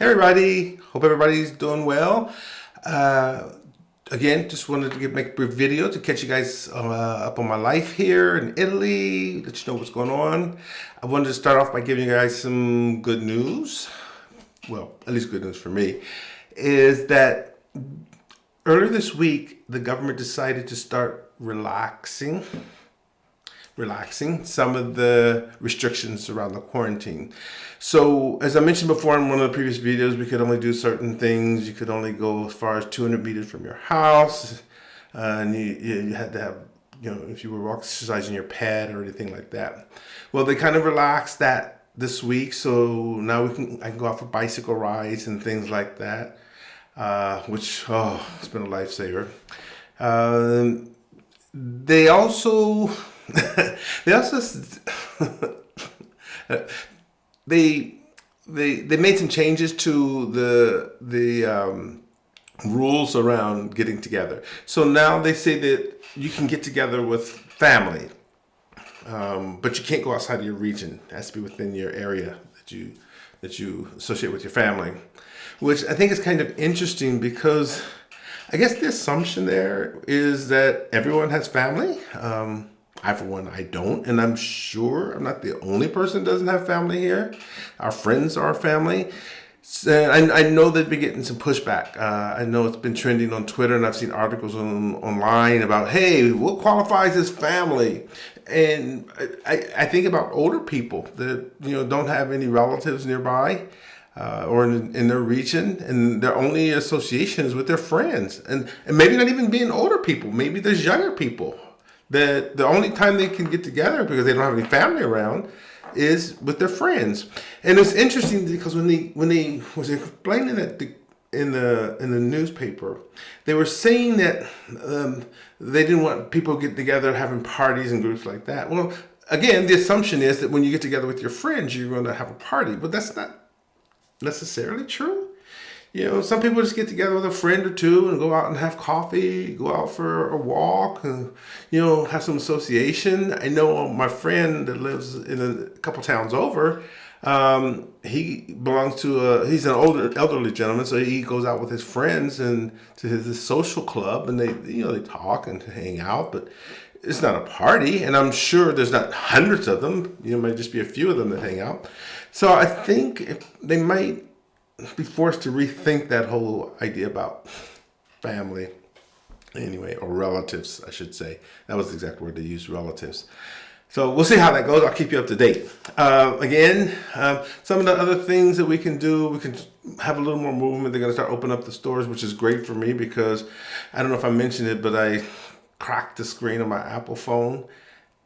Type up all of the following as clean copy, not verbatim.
Hey everybody, hope everybody's doing well. Uh, Again, just wanted to make a brief video to catch you guys up on my life here in Italy, let you know what's going on. I wanted to start off by giving you guys some good news. Well, at least good news for me, is that earlier this week, the government decided to start relaxing some of the restrictions around the quarantine. So as I mentioned before in one of the previous videos, we could only do certain things. You could only go as far as 200 meters from your house. And you had to have, if you were exercising your pet or anything like that. Well, they kind of relaxed that this week. So now I can go out for bicycle rides and things like that, which, it's been a lifesaver. They also they also they made some changes to the rules around getting together. So now they say that you can get together with family, but you can't go outside of your region. It has to be within your area that you associate with your family, which I think is kind of interesting because I guess the assumption there is that everyone has family. I, for one, I don't, and I'm sure I'm not the only person that doesn't have family here. Our friends are family. So I know they've been getting some pushback. I know it's been trending on Twitter, and I've seen articles online about, hey, what qualifies as family? And I think about older people that don't have any relatives nearby. Or in their region, and their only association is with their friends, and maybe not even being older people. Maybe there's younger people that the only time they can get together because they don't have any family around is with their friends. And it's interesting because when they was explaining that in the newspaper, they were saying that they didn't want people to get together having parties and groups like that. Well, again, the assumption is that when you get together with your friends, you're going to have a party, but that's not necessarily true. Some people just get together with a friend or two and go out and have coffee, go out for a walk, and, have some association. I know my friend that lives in a couple towns over, he belongs to he's an elderly gentleman, so he goes out with his friends and to his social club, and they talk and hang out, but it's not a party, and I'm sure there's not hundreds of them. Might just be a few of them that hang out. So I think they might be forced to rethink that whole idea about family, anyway, or relatives, I should say. That was the exact word they used, relatives. So we'll see how that goes. I'll keep you up to date. Again, some of the other things that we can do, we can have a little more movement. They're going to start opening up the stores, which is great for me because I don't know if I mentioned it, but I cracked the screen on my Apple phone,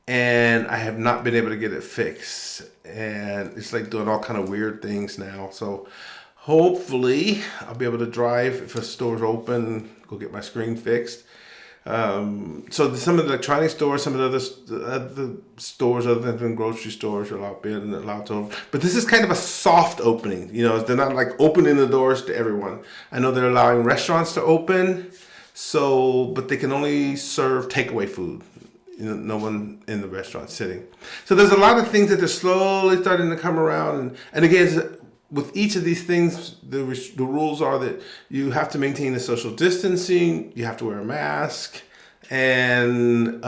and I have not been able to get it fixed, and it's like doing all kind of weird things now. So hopefully I'll be able to drive if a store's open, go get my screen fixed. So some of the electronic stores, some of the other stores other than grocery stores are allowed to open. But this is kind of a soft opening. They're not like opening the doors to everyone. I know they're allowing restaurants to open, but they can only serve takeaway food. No one in the restaurant sitting. So there's a lot of things that they're slowly starting to come around. And again, with each of these things, the rules are that you have to maintain the social distancing, you have to wear a mask, and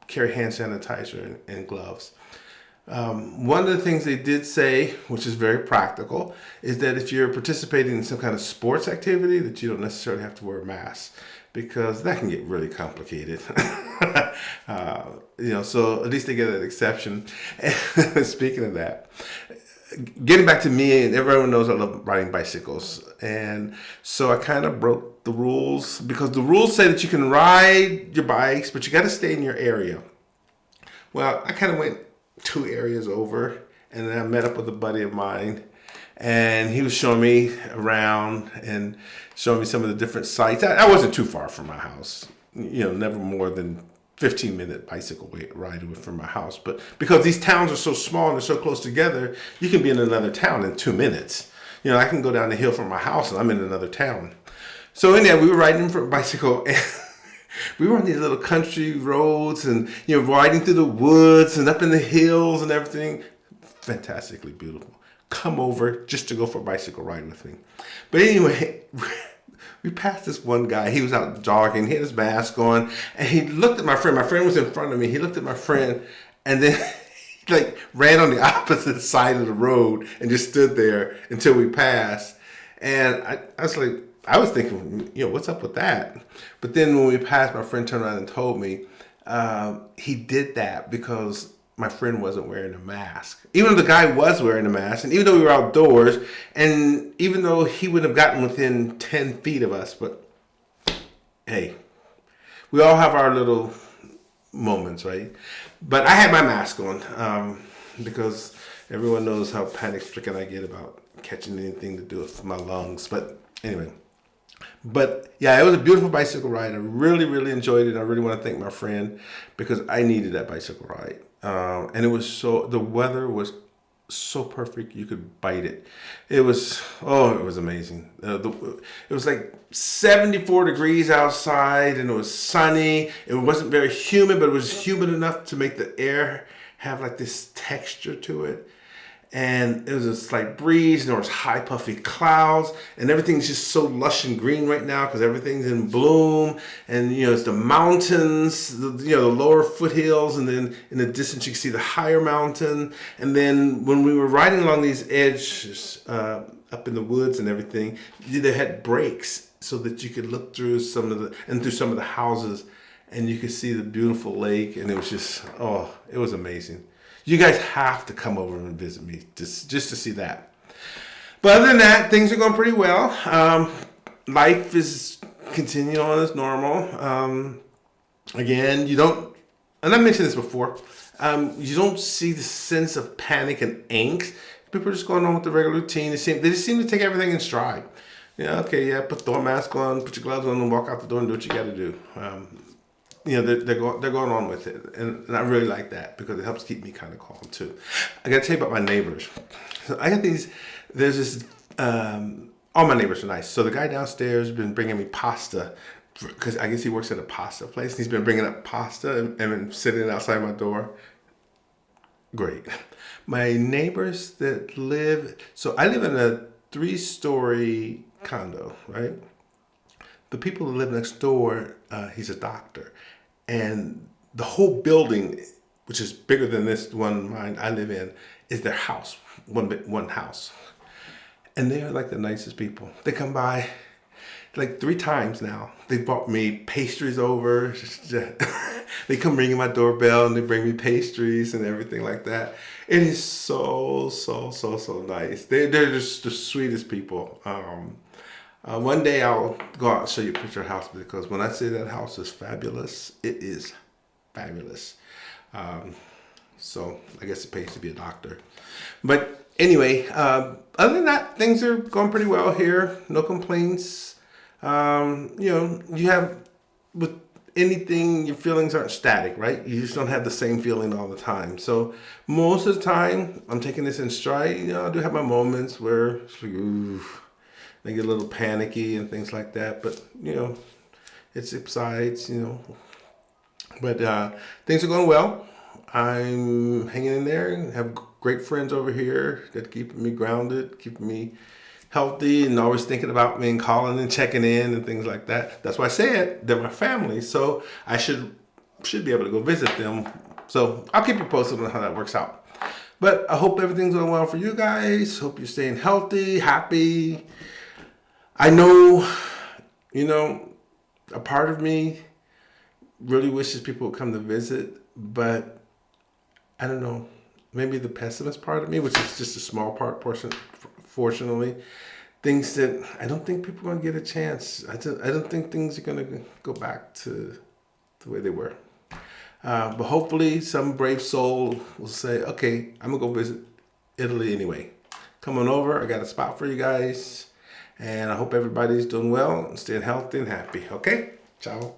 carry hand sanitizer and gloves. One of the things they did say, which is very practical, is that if you're participating in some kind of sports activity, that you don't necessarily have to wear a mask, because that can get really complicated. So at least they get an exception. Speaking of that, getting back to me, and everyone knows I love riding bicycles. And so I kind of broke the rules because the rules say that you can ride your bikes, but you got to stay in your area. Well, I kind of went 2 areas over, and then I met up with a buddy of mine, and he was showing me around and showing me some of the different sites. I wasn't too far from my house, never more than 15-minute bicycle ride away from my house. But because these towns are so small and they're so close together, you can be in another town in 2 minutes. I can go down the hill from my house and I'm in another town. So in there, we were riding for a bicycle, and we were on these little country roads and, riding through the woods and up in the hills and everything. Fantastically beautiful. come over just to go for a bicycle ride with me. But anyway, we passed this one guy. He was out jogging. He had his mask on, and he looked at my friend. My friend was in front of me. He looked at my friend, and then he like ran on the opposite side of the road and just stood there until we passed. And I was like, I was thinking, what's up with that? But then when we passed, my friend turned around and told me he did that because my friend wasn't wearing a mask. Even though the guy was wearing a mask, and even though we were outdoors, and even though he would have gotten within 10 feet of us, but hey, we all have our little moments, right? But I had my mask on because everyone knows how panic-stricken I get about catching anything to do with my lungs. But anyway. But yeah, it was a beautiful bicycle ride. I really, really enjoyed it. I really want to thank my friend because I needed that bicycle ride. And the weather was so perfect you could bite it. It was amazing. It was like 74 degrees outside and it was sunny. It wasn't very humid, but it was humid enough to make the air have like this texture to it. And it was a slight breeze, and there was high puffy clouds, and everything's just so lush and green right now because everything's in bloom. And it's the mountains, the lower foothills, and then in the distance you can see the higher mountain. And then when we were riding along these edges up in the woods and everything, they had breaks so that you could look through some of the houses, and you could see the beautiful lake. And it was just it was amazing. You guys have to come over and visit me just to see that. But other than that, things are going pretty well. Life is continuing on as normal. Again, you don't, and I mentioned this before, you don't see the sense of panic and angst. People are just going on with the regular routine. They just seem to take everything in stride. Put the mask on, put your gloves on, and walk out the door and do what you got to do. They're going on with it, and I really like that because it helps keep me kind of calm too. I got to tell you about my neighbors. So I got these. There's this. All my neighbors are nice. So the guy downstairs has been bringing me pasta because I guess he works at a pasta place. And he's been bringing up pasta and been sitting outside my door. Great. My neighbors that live. So I live in a 3-story condo, right? The people that live next door, he's a doctor. And the whole building, which is bigger than this one mine I live in, is their house, one house. And they are like the nicest people. They come by like 3 times now. They brought me pastries over. They come ringing my doorbell and they bring me pastries and everything like that. It is so nice. They're just the sweetest people. One day I'll go out and show you a picture of the house because when I say that house is fabulous, it is fabulous. So I guess it pays to be a doctor. But anyway, other than that, things are going pretty well here. No complaints. You have, with anything, your feelings aren't static, right? You just don't have the same feeling all the time. So most of the time, I'm taking this in stride. I do have my moments where it's like, ooh, I get a little panicky and things like that, but it subsides, But things are going well. I'm hanging in there. Have great friends over here that keep me grounded, keeping me healthy, and always thinking about me and calling and checking in and things like that. That's why I said they're my family, so I should be able to go visit them. So I'll keep you posted on how that works out. But I hope everything's going well for you guys. Hope you're staying healthy, happy. I know, a part of me really wishes people would come to visit, but I don't know, maybe the pessimist part of me, which is just a small portion, fortunately, thinks that I don't think people are going to get a chance. I don't think things are going to go back to the way they were. But hopefully some brave soul will say, okay, I'm going to go visit Italy anyway. Come on over. I got a spot for you guys. And I hope everybody's doing well and staying healthy and happy. Okay? Ciao.